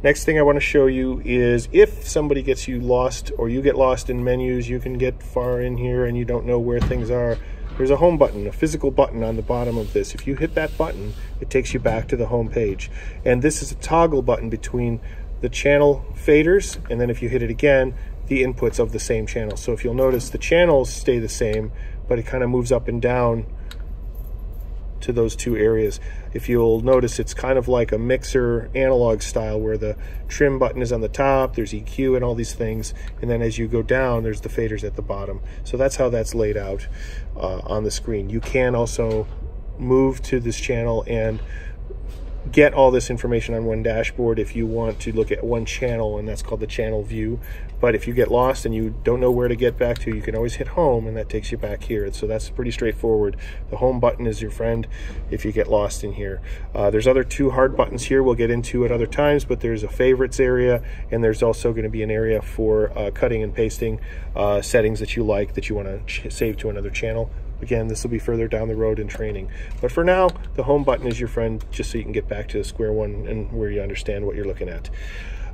Next thing I want to show you is if somebody gets you lost or you get lost in menus, you can get far in here and you don't know where things are. There's a home button, a physical button on the bottom of this. If you hit that button, it takes you back to the home page. And this is a toggle button between the channel faders, and then if you hit it again, the inputs of the same channel. So if you'll notice, the channels stay the same, but it kind of moves up and down to those two areas. If you'll notice, it's kind of like a mixer analog style where the trim button is on the top, there's EQ and all these things, and then as you go down, there's the faders at the bottom. So that's how that's laid out on the screen. You can also move to this channel and get all this information on one dashboard if you want to look at one channel, and that's called the channel view. But if you get lost and you don't know where to get back to, you can always hit home and that takes you back here. And so that's pretty straightforward. The home button is your friend if you get lost in here. There's other two hard buttons here we'll get into at other times, but there's a favorites area, and there's also going to be an area for cutting and pasting settings that you like that you want to save to another channel. Again, this will be further down the road in training. But for now, the home button is your friend, just so you can get back to square one and where you understand what you're looking at.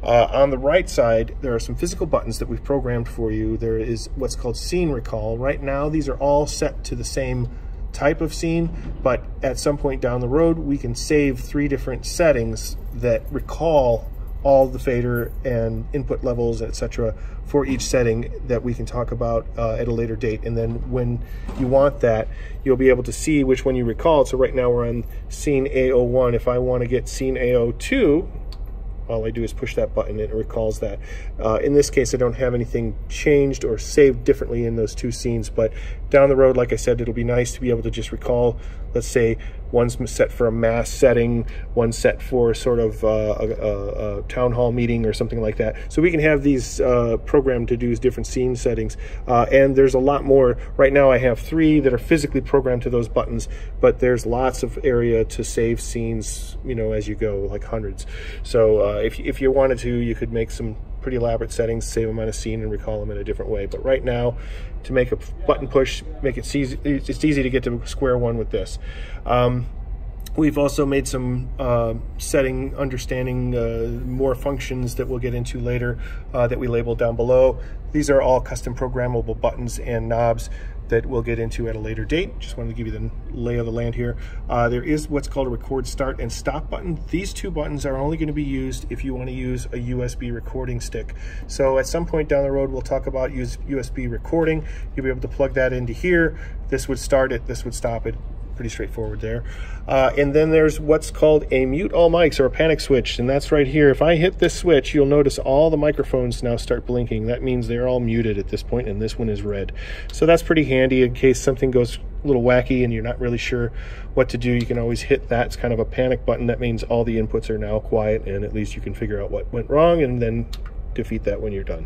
On the right side, there are some physical buttons that we've programmed for you. There is what's called scene recall. Right now, these are all set to the same type of scene, but at some point down the road, we can save 3 different settings that recall all the fader and input levels, etc., for each setting that we can talk about at a later date. And then when you want that, you'll be able to see which one you recalled. So right now we're on scene A01. If I want to get scene A02, all I do is push that button and it recalls that. In this case, I don't have anything changed or saved differently in those 2 scenes, but down the road, like I said, it'll be nice to be able to just recall, let's say one's set for a mass setting, one's set for sort of a town hall meeting or something like that. So we can have these programmed to do different scene settings. And there's a lot more. Right now I have 3 that are physically programmed to those buttons, but there's lots of area to save scenes, you know, as you go, like hundreds. So if you wanted to, you could make some pretty elaborate settings, save them on a scene and recall them in a different way. But right now, to make a button push, make it easy, it's easy to get to square one with this. We've also made some setting, understanding more functions that we'll get into later that we labeled down below. These are all custom programmable buttons and knobs that we'll get into at a later date. Just wanted to give you the lay of the land here. There is what's called a record start and stop button. These 2 buttons are only going to be used if you want to use a USB recording stick. So at some point down the road, we'll talk about USB recording. You'll be able to plug that into here. This would start it, this would stop it. Pretty straightforward there. And then there's what's called a mute all mics, or a panic switch, and that's right here. If I hit this switch, you'll notice all the microphones now start blinking. That means they're all muted at this point, and this one is red. So that's pretty handy in case something goes a little wacky and you're not really sure what to do. You can always hit that. It's kind of a panic button. That means all the inputs are now quiet, and at least you can figure out what went wrong and then defeat that when you're done.